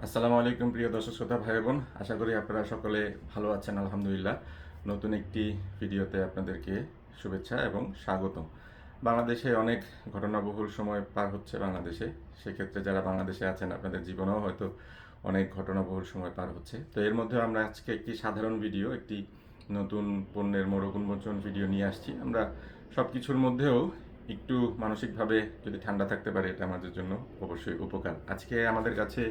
আসসালামু আলাইকুম প্রিয় দর্শক শ্রোতা ভাই বোন, আশা করি আপনারা সকলে ভালো আছেন। আলহামদুলিল্লাহ। নতুন একটি ভিডিওতে আপনাদেরকে শুভেচ্ছা এবং স্বাগতম। বাংলাদেশে অনেক ঘটনাবহুল সময় পার হচ্ছে বাংলাদেশে। সেক্ষেত্রে যারা বাংলাদেশে আছেন আপনাদের জীবনেও হয়তো অনেক ঘটনাবহুল সময় পার হচ্ছে। তো এর মধ্যে আমরা আজকে একটি সাধারণ ভিডিও, একটি নতুন পণ্যের মোড়ক উন্মোচন ভিডিও নিয়ে আসছি। আমরা সব কিছুর মধ্যেও একটু মানসিকভাবে যদি ঠান্ডা থাকতে পারে, এটা আমাদের জন্য অবশ্যই উপকার। আজকে আমাদের কাছে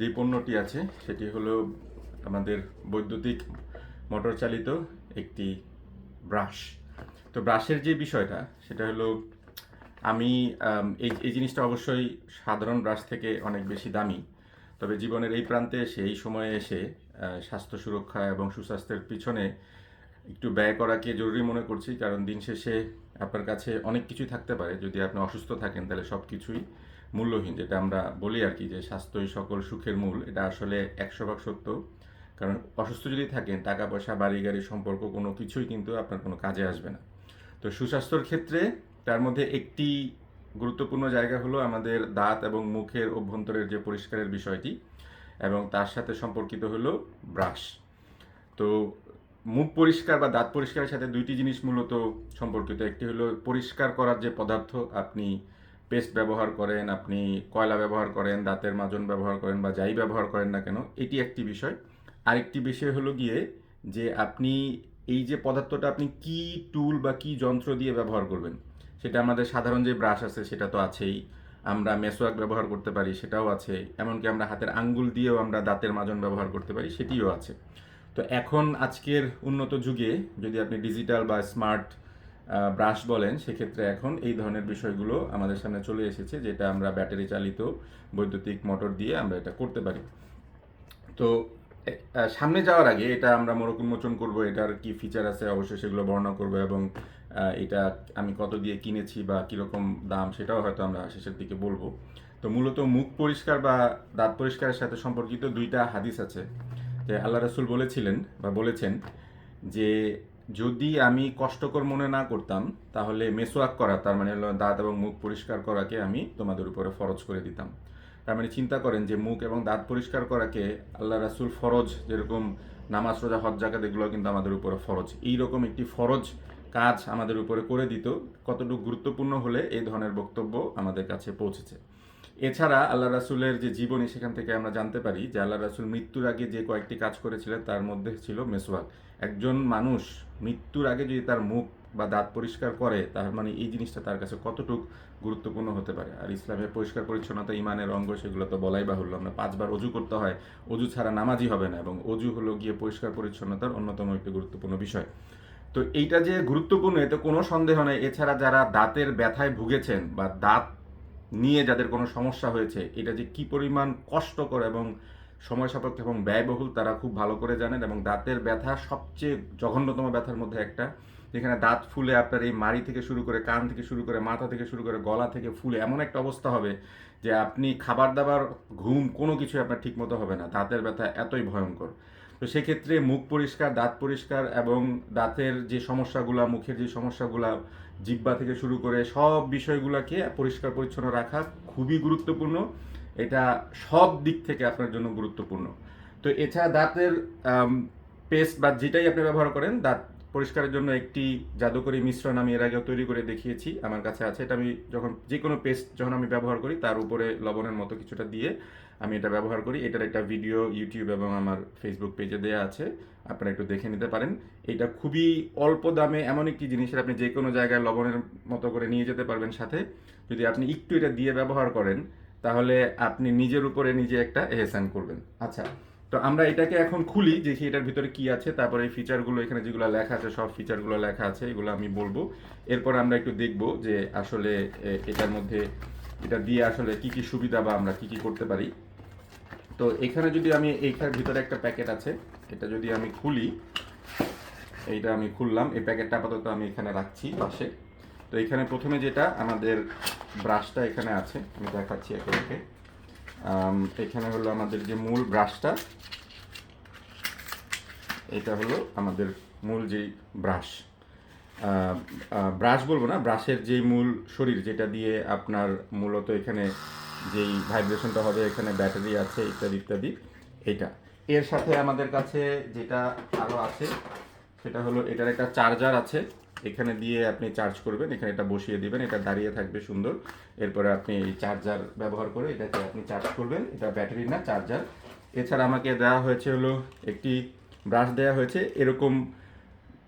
যে পণ্যটি আছে সেটি হলো আমাদের বৈদ্যুতিক মোটর চালিত একটি ব্রাশ। তো ব্রাশের যে বিষয়টা সেটা হলো, আমি এই জিনিসটা অবশ্যই সাধারণ ব্রাশ থেকে অনেক বেশি দামি। তবে জীবনের এই প্রান্তে এসে, এই সময়ে এসে স্বাস্থ্য সুরক্ষা এবং সুস্বাস্থ্যের পিছনে একটু ব্যয় করাকে জরুরি মনে করছি। কারণ দিন শেষে আপনার কাছে অনেক কিছুই থাকতে পারে, যদি আপনি অসুস্থ থাকেন তাহলে সব কিছুই মূল্যহীন। যেটা আমরা বলি আর কি, যে স্বাস্থ্যই সকল সুখের মূল, এটা আসলে 100 ভাগ সত্য। কারণ অসুস্থ যদি থাকেন, টাকা পয়সা, বাড়ি গাড়ি, সম্পর্ক, কোনো কিছুই কিন্তু আপনার কোনো কাজে আসবে না। তো সুস্বাস্থ্যর ক্ষেত্রে তার মধ্যে একটি গুরুত্বপূর্ণ জায়গা হলো আমাদের দাঁত এবং মুখের অভ্যন্তরের যে পরিষ্কারের বিষয়টি, এবং তার সাথে সম্পর্কিত হলো ব্রাশ। তো মুখ পরিষ্কার বা দাঁত পরিষ্কারের সাথে দুইটি জিনিস মূলত সম্পর্কিত। একটি হলো পরিষ্কার করার যে পদার্থ, আপনি পেস্ট ব্যবহার করেন, আপনি কয়লা ব্যবহার করেন, দাঁতের মাজন ব্যবহার করেন বা যাই ব্যবহার করেন না কেন, এটি একটি বিষয়। আরেকটি বিষয় হলো গিয়ে যে আপনি এই যে পদার্থটা আপনি কি টুল বা কি যন্ত্র দিয়ে ব্যবহার করবেন। সেটা আমাদের সাধারণ যে ব্রাশ আছে সেটা তো আছেই, আমরা মেসোয়াক ব্যবহার করতে পারি সেটাও আছে, এমনকি আমরা হাতের আঙ্গুল দিয়েও আমরা দাঁতের মাজন ব্যবহার করতে পারি সেটিও আছে। তো এখন আজকের উন্নত যুগে যদি আপনি ডিজিটাল বা স্মার্ট ব্রাশ বলেন, সেক্ষেত্রে এখন এই ধরনের বিষয়গুলো আমাদের সামনে চলে এসেছে, যেটা আমরা ব্যাটারি চালিত বৈদ্যুতিক মোটর দিয়ে আমরা এটা করতে পারি। তো সামনে যাওয়ার আগে এটা আমরা মোড়ক উন্মোচন করব, এটার কি ফিচার আছে অবশ্যই সেগুলো বর্ণনা করব, এবং এটা আমি কত দিয়ে কিনেছি বা কীরকম দাম সেটাও হয়তো আমরা শেষের দিকে বলবো। তো মূলত মুখ পরিষ্কার বা দাঁত পরিষ্কারের সাথে সম্পর্কিত দুইটা হাদিস আছে। যে আল্লাহ রাসূল বলেছিলেন বা বলেছেন যে, যদি আমি কষ্টকর মনে না করতাম তাহলে মেসোয়াক করা, তার মানে হলো দাঁত এবং মুখ পরিষ্কার করাকে আমি তোমাদের উপরে ফরজ করে দিতাম। তার মানে চিন্তা করেন যে মুখ এবং দাঁত পরিষ্কার করাকে আল্লাহ রাসূল ফরজ, যেরকম নামাজ, রোজা, হজ, যাকাত এগুলো কিন্তু আমাদের উপরে ফরজ, এইরকম একটি ফরজ কাজ আমাদের উপরে করে দিত। কতটুকু গুরুত্বপূর্ণ হলে এই ধরনের বক্তব্য আমাদের কাছে পৌঁছেছে। এছাড়া আল্লাহ রাসূলের যে জীবনী, সেখান থেকে আমরা জানতে পারি যে আল্লাহ রাসূল মৃত্যুর আগে যে কয়েকটি কাজ করেছিলেন তার মধ্যে ছিল মেসওয়াক। একজন মানুষ মৃত্যুর আগে যদি তার মুখ বা দাঁত পরিষ্কার করে, তার মানে এই জিনিসটা তার কাছে কতটুকু গুরুত্বপূর্ণ হতে পারে। আর ইসলামের পরিষ্কার পরিচ্ছন্নতা ইমানের অঙ্গ, সেগুলো তো বলাই বাহুল্য। আমরা 5বার অজু করতে হয়, অজু ছাড়া নামাজই হবে না, এবং অজু হলো গিয়ে পরিষ্কার পরিচ্ছন্নতার অন্যতম একটি গুরুত্বপূর্ণ বিষয়। তো এইটা যে গুরুত্বপূর্ণ এতে কোনো সন্দেহ নেই। এছাড়া যারা দাঁতের ব্যথায় ভুগেছেন বা দাঁত নিয়ে যাদের কোনো সমস্যা হয়েছে, এটা যে কি পরিমাণ কষ্টকর এবং সময় সাপেক্ষ এবং ব্যয়বহুল তারা খুব ভালো করে জানেন। এবং দাঁতের ব্যথা সবচেয়ে জঘন্যতম ব্যথার মধ্যে একটা, যেখানে দাঁত ফুলে আপনার এই মাড়ি থেকে শুরু করে, কান থেকে শুরু করে, মাথা থেকে শুরু করে, গলা থেকে ফুলে এমন একটা অবস্থা হবে যে আপনি খাবার দাবার, ঘুম, কোনো কিছুই আপনার ঠিক মতো হবে না। দাঁতের ব্যথা এতই ভয়ঙ্কর। তো সেক্ষেত্রে মুখ পরিষ্কার, দাঁত পরিষ্কার এবং দাঁতের যে সমস্যাগুলা, মুখের যে সমস্যাগুলা, জিহ্বা থেকে শুরু করে সব বিষয়গুলোকে পরিষ্কার পরিচ্ছন্ন রাখা খুবই গুরুত্বপূর্ণ। এটা সব দিক থেকে আপনার জন্য গুরুত্বপূর্ণ। তো এছাড়া দাঁতের পেস্ট বা যেটাই আপনি ব্যবহার করেন, দাঁত পরিষ্কারের জন্য একটি জাদুকরী মিশ্রণ আমি এর আগেও তৈরি করে দেখিয়েছি, আমার কাছে আছে। এটা আমি যখন যে কোনো পেস্ট যখন আমি ব্যবহার করি, তার উপরে লবণের মতো কিছুটা দিয়ে আমি এটা ব্যবহার করি। এটার একটা ভিডিও ইউটিউব এবং আমার ফেসবুক পেজে দেওয়া আছে, আপনারা একটু দেখে নিতে পারেন। এটা খুবই অল্প দামে এমন একটি জিনিস, আপনি যে কোনো জায়গায় লবণের মতো করে নিয়ে যেতে পারবেন সাথে। যদি আপনি একটু এটা দিয়ে ব্যবহার করেন, তাহলে আপনি নিজের উপরে নিজে একটা এহসান করবেন। আচ্ছা, তো আমরা এটাকে এখন খুলি, দেখি এটার ভিতরে কি আছে। তারপরে এই ফিচারগুলো, এখানে যেগুলো লেখা আছে সব ফিচারগুলো লেখা আছে, এগুলো আমি বলবো। এরপর আমরা একটু দেখব যে আসলে এটার মধ্যে, এটা দিয়ে আসলে কি কি সুবিধা বা আমরা কি কি করতে পারি। তো এখানে যদি আমি, এইখানের ভিতরে একটা প্যাকেট আছে, এটা যদি আমি খুলি, এইটা আমি খুললাম, এই প্যাকেটটা আপাতত আমি এখানে রাখছি পাশে। তো এখানে প্রথমে যেটা আমাদের ব্রাশটা এখানে আছে, আমি দেখাচ্ছি একে একে। এখানে হলো আমাদের যে মূল ব্রাশটা, এটা হলো আমাদের মূল যেই ব্রাশ, ব্রাশ বলবো না, ব্রাশের যেই মূল শরীর, যেটা দিয়ে আপনার মূলত এখানে যেই ভাইব্রেশনটা হবে, এখানে ব্যাটারি আছে ইত্যাদি ইত্যাদি। এইটা এর সাথে আমাদের কাছে যেটা আরও আছে সেটা হলো এটার একটা চার্জার আছে, এখানে দিয়ে আপনি চার্জ করবেন, এখানে এটা বসিয়ে দিবেন, এটা দাঁড়িয়ে থাকবে সুন্দর। এরপরে আপনি এই চার্জার ব্যবহার করে এটাকে আপনি চার্জ করবেন, এটা ব্যাটারি না চার্জার। এছাড়া আমাকে দেওয়া হয়েছে হলো একটি ব্রাশ দেওয়া হয়েছে, এরকম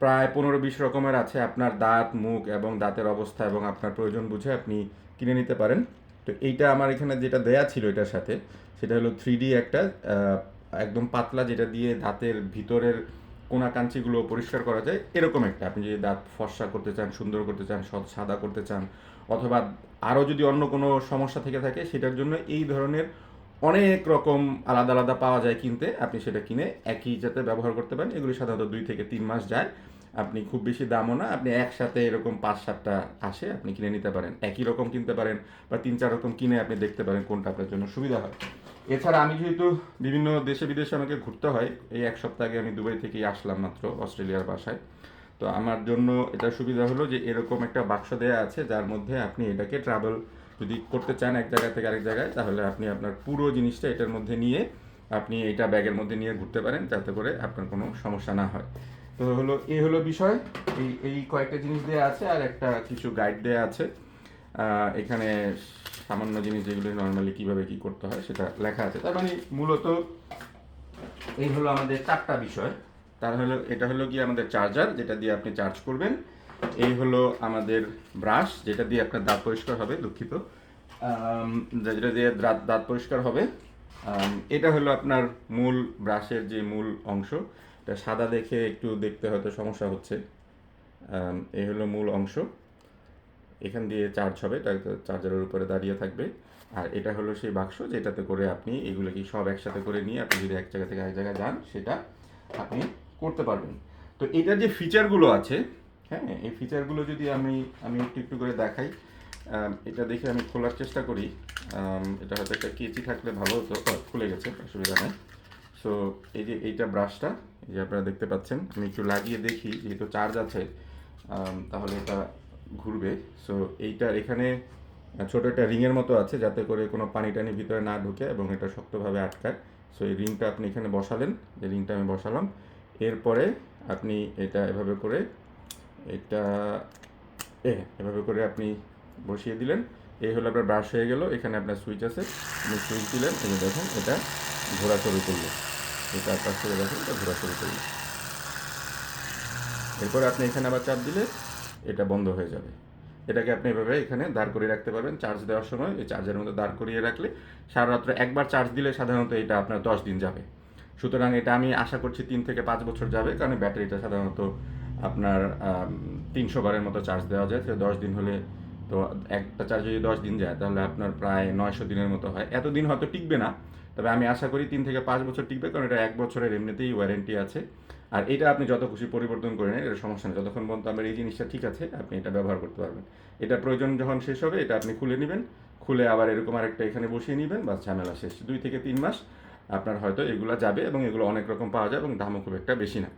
প্রায় 15-20 রকমের আছে, আপনার দাঁত মুখ এবং দাঁতের অবস্থা এবং আপনার প্রয়োজন বুঝে আপনি কিনে নিতে পারেন। তো এইটা আমার এখানে যেটা দেয়া ছিল এটার সাথে, সেটা হলো 3D একটা একদম পাতলা, যেটা দিয়ে দাঁতের ভিতরের কোনা কাঞ্চিগুলো পরিষ্কার করা যায়, এরকম একটা। আপনি যদি দাঁত ফর্সা করতে চান, সুন্দর করতে চান, সাদা করতে চান, অথবা আরও যদি অন্য কোনো সমস্যা থেকে থাকে সেটার জন্য এই ধরনের অনেক রকম আলাদা আলাদা পাওয়া যায় কিনতে, আপনি সেটা কিনে একই যাতে ব্যবহার করতে পারেন। এগুলি সাধারণত 2 থেকে 3 মাস যায়, আপনি খুব বেশি দামও না, আপনি একসাথে এরকম 5-7টা আসে, আপনি কিনে নিতে পারেন, একই রকম কিনতে পারেন বা 3-4 রকম কিনে আপনি দেখতে পারেন কোনটা আপনার জন্য সুবিধা হয়। এছাড়া আমি যেহেতু বিভিন্ন দেশে বিদেশে আমাকে ঘুরতে হয়, এই 1 সপ্তাহ আগে আমি দুবাই থেকেই আসলাম মাত্র অস্ট্রেলিয়ার বাসায়। তো আমার জন্য এটা সুবিধা হলো যে এরকম একটা বাক্স দেওয়া আছে, যার মধ্যে আপনি এটাকে ট্রাভেল যদি করতে চান এক জায়গা থেকে আরেক জায়গায়, তাহলে আপনি আপনার পুরো জিনিসটা এটার মধ্যে নিয়ে আপনি এটা ব্যাগের মধ্যে নিয়ে ঘুরতে পারেন, যাতে করে আপনার কোনো সমস্যা না হয়। তো হলো এই হলো বিষয়। এই কয়েকটা জিনিস দেওয়া আছে, আর একটা কিছু গাইড দেওয়া আছে। এখানে সামান্য জিনিস যেগুলো নর্মালি কীভাবে কী করতে হয় সেটা লেখা আছে। তার মানে মূলত এই হলো আমাদের 4টা বিষয়। তার হলো এটা হলো কি আমাদের চার্জার, যেটা দিয়ে আপনি চার্জ করবেন। এই হলো আমাদের ব্রাশ, যেটা দিয়ে আপনার দাঁত পরিষ্কার হবে, দুঃখিত, যেটা দিয়ে দাঁত পরিষ্কার হবে। এটা হলো আপনার মূল ব্রাশের যে মূল অংশ, এটা সাদা দেখে একটু দেখতে হয়তো সমস্যা হচ্ছে। এই হলো মূল অংশ, এখান দিয়ে চার্জ হবে, এটা চার্জারের উপরে দাঁড়িয়ে থাকবে। আর এটা হলো সেই বাক্স, যেটাতে করে আপনি এগুলোকে সব একসাথে করে নিয়ে আপনি যদি এক জায়গা থেকে আরেক জায়গায় যান সেটা আপনি করতে পারবেন। তো এটার যে ফিচারগুলো আছে, হ্যাঁ, এই ফিচারগুলো যদি আমি একটু একটু করে দেখাই। এটা দেখে আমি খোলার চেষ্টা করি। এটা হয়তো একটা কেচি থাকলে ভালো হতো, খুলে গেছে, অসুবিধা নেই। সো এই যে এইটা ব্রাশটা, এই যে আপনারা দেখতে পাচ্ছেন, আমি একটু লাগিয়ে দেখি, যেহেতু চার্জ আছে তাহলে এটা ঘুরবে। সো এইটার এখানে ছোট একটা রিংয়ের মতো আছে, যাতে করে কোনো পানি টানি ভিতরে না ঢুকে এবং এটা শক্তভাবে আটকায়। সো এই রিংটা আপনি এখানে বসালেন, যে রিংটা আমি বসালাম, এরপরে আপনি এটা এভাবে করে এটা এভাবে করে আপনি বসিয়ে দিলেন। এই হলো আপনার ব্রাশ হয়ে গেল। এখানে আপনার সুইচ আছে, আপনি সুইচ দিলেন, এই যে দেখুন এটা ঘোরা শুরু করলো, এটা আপনার থেকে দেখুন এটা ঘোরা শুরু করলো। এরপরে আপনি এখানে আবার চাপ দিলে এটা বন্ধ হয়ে যাবে। এটাকে আপনি এভাবে এখানে দাঁড় করিয়ে রাখতে পারবেন চার্জ দেওয়ার সময়। এই চার্জের মধ্যে দাঁড় করিয়ে রাখলে সারা রাত্র একবার চার্জ দিলে সাধারণত এটা আপনার 10 দিন যাবে। সুতরাং এটা আমি আশা করছি 3 থেকে 5 বছর যাবে, কারণ ব্যাটারিটা সাধারণত আপনার 300 বারের মতো চার্জ দেওয়া যায়। তো 10 দিন হলে, তো একটা চার্জ যদি 10 দিন যায় তাহলে আপনার প্রায় 900 দিনের মতো হয়। এতদিন হয়তো টিকবে না, তবে আমি আশা করি 3 থেকে 5 বছর টিকবে, কারণ এটা 1 বছরের এমনিতেই ওয়ারেন্টি আছে। আর এটা আপনি যত খুশি পরিবর্তন করে নেন, এটা সমস্যা নেই, যতক্ষণ পর্যন্ত আমার এই জিনিসটা ঠিক আছে আপনি এটা ব্যবহার করতে পারবেন। এটা প্রয়োজন যখন শেষ হবে এটা আপনি খুলে নেবেন, খুলে আবার এরকম আরেকটা এখানে বসিয়ে নেবেন, বাস ঝামেলা শেষ। 2 থেকে 3 মাস আপনার হয়তো এগুলো যাবে, এবং এগুলো অনেক রকম পাওয়া যায় এবং দামও খুব একটা বেশি না।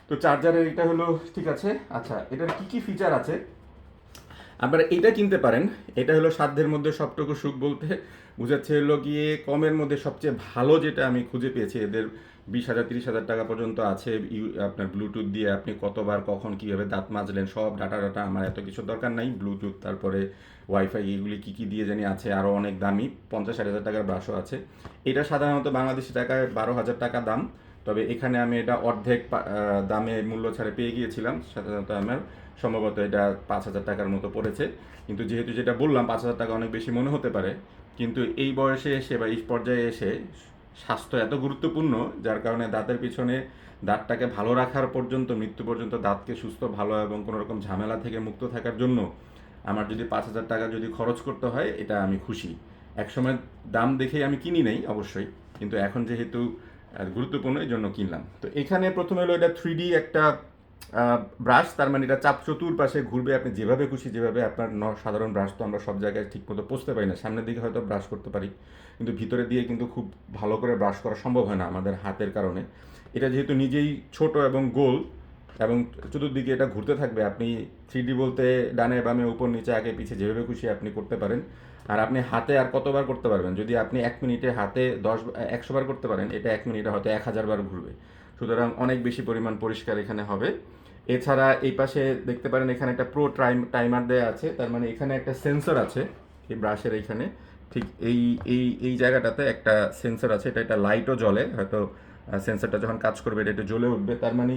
তো চার্জারের এটা হলো ঠিক আছে। আচ্ছা, এটার কি কি ফিচার আছে আপনারা এটা কিনতে পারেন। এটা হলো সাধ্যের মধ্যে সবটুকু সুখ বলতে বুঝাচ্ছে হলো গিয়ে কমের মধ্যে সবচেয়ে ভালো যেটা আমি খুঁজে পেয়েছি। এদের 20,000-30,000 টাকা পর্যন্ত আছে। আপনার ব্লুটুথ দিয়ে আপনি কতবার কখন কীভাবে দাঁত মাজলেন সব ডাটা আমার এত কিছু দরকার নাই। ব্লুটুথ, তারপরে ওয়াইফাই, এগুলি কী কী দিয়ে জানি আছে, আরও অনেক দামি 50-60,000 টাকার ব্রাশও আছে। এটা সাধারণত বাংলাদেশি টাকায় 12,000 টাকা দাম, তবে এখানে আমি এটা অর্ধেক দামে মূল্য ছাড়ে পেয়ে গিয়েছিলাম। সাধারণত আমার সম্ভবত এটা 5,000 টাকার মতো পড়েছে। কিন্তু যেহেতু যেটা বললাম 5,000 টাকা অনেক বেশি মনে হতে পারে, কিন্তু এই বয়সে এসে বা এই পর্যায়ে এসে স্বাস্থ্য এত গুরুত্বপূর্ণ, যার কারণে দাঁতের পিছনে দাঁতটাকে ভালো রাখার পর্যন্ত, মৃত্যু পর্যন্ত দাঁতকে সুস্থ, ভালো এবং কোনো রকম ঝামেলা থেকে মুক্ত থাকার জন্য আমার যদি 5,000 টাকা যদি খরচ করতে হয়, এটা আমি খুশি। একসময় দাম দেখেই আমি কিনি নেই অবশ্যই, কিন্তু এখন যেহেতু গুরুত্বপূর্ণ এই জন্য কিনলাম। তো এখানে প্রথমে হলো এটা 3D একটা ব্রাশ, তার মানে এটা চাপ চতুর্পাশে ঘুরবে, আপনি যেভাবে খুশি, যেভাবে আপনার সাধারণ ব্রাশ তো আমরা সব জায়গায় ঠিকমতো পৌঁছতে পারি না, সামনের দিকে হয়তো ব্রাশ করতে পারি, কিন্তু ভিতরে দিয়ে কিন্তু খুব ভালো করে ব্রাশ করা সম্ভব হয় না আমাদের হাতের কারণে। এটা যেহেতু নিজেই ছোট এবং গোল, এবং চতুর্দিকে এটা ঘুরতে থাকবে। আপনি 3D বলতে ডানে বামে উপর নিচে আগে পিছে যেভাবে খুশি আপনি করতে পারেন। আর আপনি হাতে আর কতবার করতে পারবেন? যদি আপনি 1 মিনিটে হাতে 100 বার করতে পারেন, এটা 1 মিনিটে হয়তো 1000 বার ঘুরবে। সুতরাং অনেক বেশি পরিমাণ পরিষ্কার এখানে হবে। এছাড়া এই পাশে দেখতে পারেন এখানে একটা প্রো টাইমার দেওয়া আছে, তার মানে এখানে একটা সেন্সর আছে এই ব্রাশের এইখানে, ঠিক এই এই এই জায়গাটাতে একটা সেন্সর আছে, এটা লাইটও জ্বলে হয়তো। সেন্সরটা যখন কাজ করবে এটা একটু জ্বলে উঠবে, তার মানে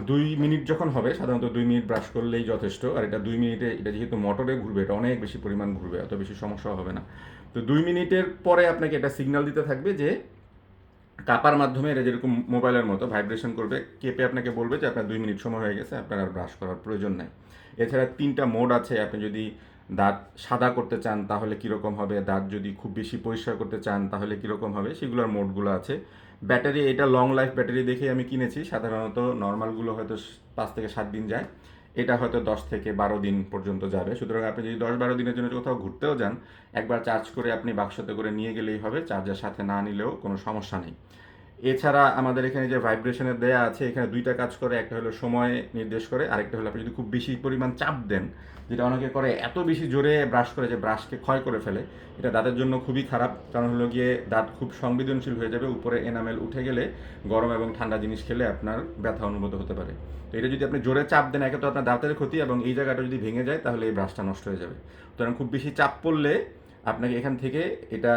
2 মিনিট যখন হবে, সাধারণত 2 মিনিট ব্রাশ করলেই যথেষ্ট। আর এটা 2 মিনিটে, এটা যেহেতু মোটরে ঘুরবে এটা অনেক বেশি পরিমাণ ঘুরবে, অত বেশি সমস্যা হবে না। তো 2 মিনিটের পরে আপনাকে এটা সিগন্যাল দিতে থাকবে যে কাপার মাধ্যমে, এটা যেরকম মোবাইলের মতো ভাইব্রেশন করবে, কেঁপে আপনাকে বলবে যে আপনার 2 মিনিট সময় হয়ে গেছে, আপনার আর ব্রাশ করার প্রয়োজন নাই। এছাড়া 3টা মোড আছে। আপনি যদি দাঁত সাদা করতে চান তাহলে কীরকম হবে, দাঁত যদি খুব বেশি পরিষ্কার করতে চান তাহলে কীরকম হবে, সেগুলোর মোডগুলো আছে। ব্যাটারি, এটা লং লাইফ ব্যাটারি দেখে আমি কিনেছি। সাধারণত নর্মালগুলো হয়তো 5 থেকে 7 দিন যায়, এটা হয়তো 10 থেকে 12 দিন পর্যন্ত যাবে। সুতরাং আপনি যদি 10-12 দিনের জন্য কোথাও ঘুরতেও যান, একবার চার্জ করে আপনি বাক্সতে করে নিয়ে গেলেই হবে, চার্জার সাথে না নিলেও কোনো সমস্যা নেই। এছাড়া আমাদের এখানে যে ভাইব্রেশনের দেয়া আছে, এখানে 2টা কাজ করে। একটা হলো সময় নির্দেশ করে, আরেকটা হলো আপনি যদি খুব বেশি পরিমাণ চাপ দেন, যেটা অনেকে করে এত বেশি জোরে ব্রাশ করে যে ব্রাশকে ক্ষয় করে ফেলে, এটা দাঁতের জন্য খুবই খারাপ। কারণ হলো গিয়ে দাঁত খুব সংবেদনশীল হয়ে যাবে, উপরে এনামেল উঠে গেলে গরম এবং ঠান্ডা জিনিস খেলে আপনার ব্যথা অনুভূত হতে পারে। তো এটা যদি আপনি জোরে চাপ দেন, একে তো আপনার দাঁতের ক্ষতি, এবং এই জায়গাটা যদি ভেঙে যায় তাহলে এই ব্রাশটা নষ্ট হয়ে যাবে। সুতরাং খুব বেশি চাপ পড়লে আপনাকে এখান থেকে এটা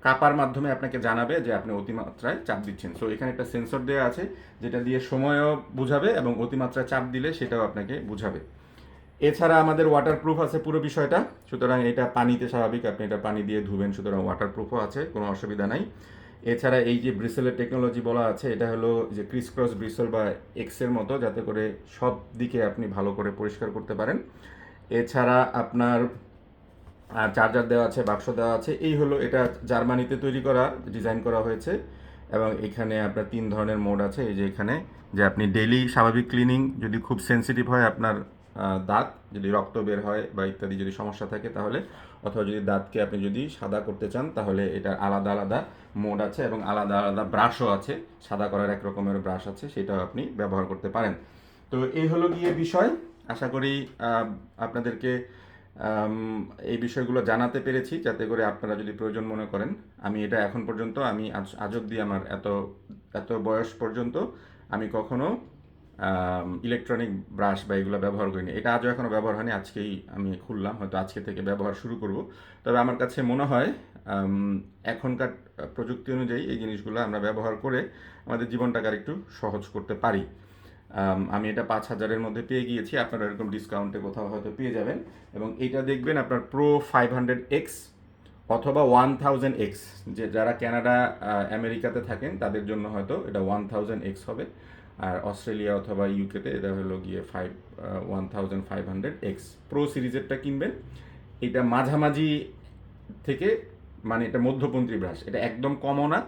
কাপার মাধ্যমে আপনাকে জানাবে যে আপনি অতিমাত্রায় চাপ দিচ্ছেন। সো এখানে একটা সেন্সর দেওয়া আছে যেটা দিয়ে সময়ও বুঝাবে এবং অতিমাত্রায় চাপ দিলে সেটাও আপনাকে বুঝাবে। এছাড়া আমাদের ওয়াটারপ্রুফ আছে পুরো বিষয়টা। সুতরাং এটা পানিতে স্বাভাবিক, আপনি এটা পানি দিয়ে ধুবেন, সুতরাং ওয়াটারপ্রুফও আছে, কোনো অসুবিধা নাই। এছাড়া এই যে ব্রিসেলের টেকনোলজি বলা আছে, এটা হলো যে ক্রিস ক্রস ব্রিসেল বা এক্সের মতো, যাতে করে সব দিকে আপনি ভালো করে পরিষ্কার করতে পারেন। এছাড়া আপনার চার্জার দেওয়া আছে, বাক্স দেওয়া আছে। এই হলো, এটা জার্মানিতে তৈরি করা, ডিজাইন করা হয়েছে। এবং এখানে আপনার 3 ধরনের মোড আছে। এই যে এখানে যে আপনি ডেইলি স্বাভাবিক ক্লিনিং, যদি খুব সেন্সিটিভ হয় আপনার দাঁত, যদি রক্ত বের হয় বা ইত্যাদি যদি সমস্যা থাকে তাহলে, অথবা যদি দাঁতকে আপনি যদি সাদা করতে চান তাহলে এটা আলাদা আলাদা মোড আছে এবং আলাদা আলাদা ব্রাশও আছে। সাদা করার এক রকমের ব্রাশ আছে, সেটাও আপনি ব্যবহার করতে পারেন। তো এই হলো গিয়ে বিষয়। আশা করি আপনাদেরকে এই বিষয়গুলো জানাতে পেরেছি, যাতে করে আপনারা যদি প্রয়োজন মনে করেন। আমি এটা এখন পর্যন্ত, আমি আজ অব্দি আমার এত এত বয়স পর্যন্ত আমি কখনো ইলেকট্রনিক ব্রাশ বা এগুলো ব্যবহার করিনি। এটা আজও এখনও ব্যবহার হয়নি, আজকেই আমি খুললাম, হয়তো আজকে থেকে ব্যবহার শুরু করব। তবে আমার কাছে মনে হয় এখনকার প্রযুক্তি অনুযায়ী এই জিনিসগুলো আমরা ব্যবহার করে আমাদের জীবনটাকে আর একটু সহজ করতে পারি। আমি এটা 5000-এর মধ্যে পেয়ে গিয়েছি, আপনারা এরকম ডিসকাউন্টে কোথাও হয়তো পেয়ে যাবেন। এবং এইটা দেখবেন আপনার প্রো 500X অথবা 1000X, যে যারা কানাডা আমেরিকাতে থাকেন তাদের জন্য হয়তো এটা 1000X হবে। আর অস্ট্রেলিয়া অথবা ইউকেতে এটা হলো গিয়ে 1500X। প্রো সিরিজেরটা কিনবেন, এটা মাঝামাঝি থেকে, মানে এটা মধ্যপন্থী ব্রাশ, এটা একদম কমও না,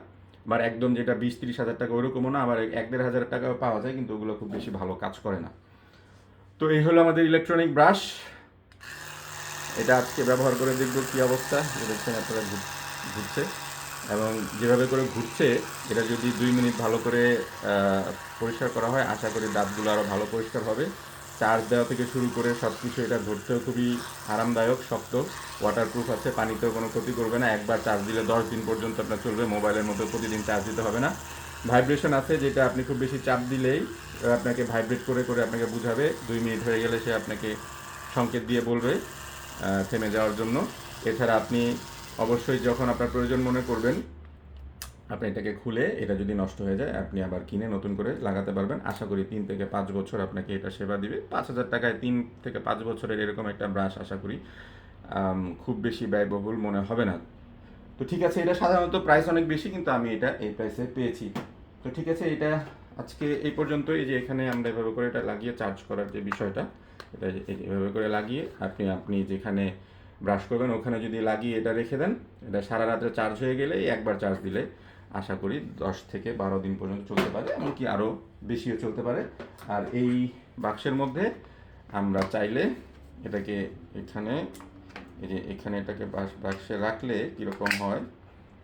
আবার একদম যেটা 20-30 হাজার টাকা ওইরকমও না, আবার 1-1.5 হাজার টাকাও পাওয়া যায়, কিন্তু ওগুলো খুব বেশি ভালো কাজ করে না। তো এই হলো আমাদের ইলেকট্রনিক ব্রাশ। এটা আজকে ব্যবহার করে দেখব কী অবস্থা। দেখছেন আপনারা ঘুরছে, এবং যেভাবে করে ঘুরছে, এটা যদি 2 মিনিট ভালো করে পরিষ্কার করা হয়, আশা করি দাঁতগুলো আরও ভালো পরিষ্কার হবে। চার্জ দেওয়া থেকে শুরু করে সব কিছু, এটা ধরতেও খুবই আরামদায়ক, শক্ত, ওয়াটারপ্রুফ আছে, পানিতেও কোনো ক্ষতি করবে না। একবার চার্জ দিলে 10 দিন পর্যন্ত আপনার চলবে, মোবাইলের মতো প্রতিদিন চার্জ দিতে হবে না। ভাইব্রেশন আছে, যেটা আপনি খুব বেশি চাপ দিলেই আপনাকে ভাইব্রেট করে করে আপনাকে বুঝাবে। 2 মিনিট হয়ে গেলে সে আপনাকে সংকেত দিয়ে বলবে থেমে যাওয়ার জন্য। এছাড়া আপনি অবশ্যই যখন আপনার প্রয়োজন মনে করবেন, আপনি এটাকে খুলে, এটা যদি নষ্ট হয়ে যায় আপনি আবার কিনে নতুন করে লাগাতে পারবেন। আশা করি 3 থেকে 5 বছর আপনাকে এটা সেবা দিবে। 5000 টাকায় 3 থেকে 5 বছরের এরকম একটা ব্রাশ আশা করি খুব বেশি ব্যয়বহুল মনে হবে না। তো ঠিক আছে, এটা সাধারণত প্রাইস অনেক বেশি, কিন্তু আমি এটা এই প্রাইসে পেয়েছি। তো ঠিক আছে, এটা আজকে এই পর্যন্ত। এই যে এখানে আমরা এভাবে করে এটা লাগিয়ে চার্জ করার যে বিষয়টা, এটা এভাবে করে লাগিয়ে আপনি যেখানে ব্রাশ করবেন ওখানে যদি লাগিয়ে এটা রেখে দেন, এটা সারা রাত্রে চার্জ হয়ে গেলে একবার চার্জ দিলে আশা করি 10 থেকে 12 দিন পর্যন্ত চলতে পারে, এমনকি আরও বেশিও চলতে পারে। আর এই বাক্সের মধ্যে আমরা চাইলে এটাকে এখানে, এই যে এখানে এটাকে বাক্সে রাখলে কীরকম হয়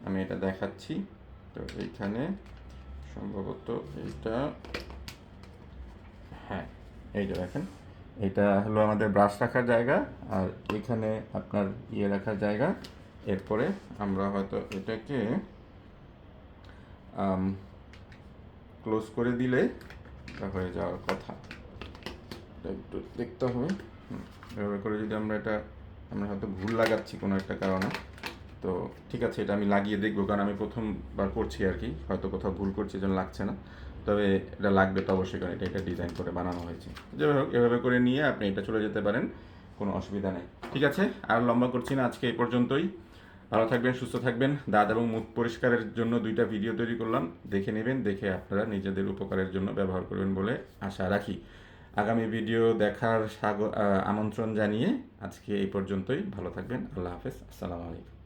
আমি এটা দেখাচ্ছি। তো এইখানে সম্ভবত এইটা, হ্যাঁ, এই যে দেখেন, এটা হলো আমাদের ব্রাশ রাখার জায়গা, আর এখানে আপনার ইয়ে রাখার জায়গা। এরপরে আমরা হয়তো এটাকে ক্লোজ করে দিলে এটা হয়ে যাওয়ার কথা। এটা একটু দেখতে হবে। এভাবে করে যদি আমরা হয়তো ভুল লাগাচ্ছি কোনো একটা কারণে, তো ঠিক আছে, এটা আমি লাগিয়ে দেখবো, কারণ আমি প্রথমবার করছি আর কি, হয়তো কোথাও ভুল করছি যেন লাগছে না। তবে এটা লাগবে তো অবশ্যই, কারণ এটা ডিজাইন করে বানানো হয়েছে। যাই হোক, এভাবে করে নিয়ে আপনি এটা চলে যেতে পারেন, কোনো অসুবিধা নেই। ঠিক আছে, আর লম্বা করছি না, আজকে এই পর্যন্তই। ভালো থাকবেন, সুস্থ থাকবেন। দাঁত এবং মুখ পরিষ্কারের জন্য 2টা ভিডিও তৈরি করলাম, দেখে নেবেন, দেখে আপনারা নিজেদের উপকারের জন্য ব্যবহার করবেন বলে আশা রাখি। আগামী ভিডিও দেখার আমন্ত্রণ জানিয়ে আজকে এই পর্যন্তই। ভালো থাকবেন। আল্লাহ হাফেজ। আসসালামু আলাইকুম।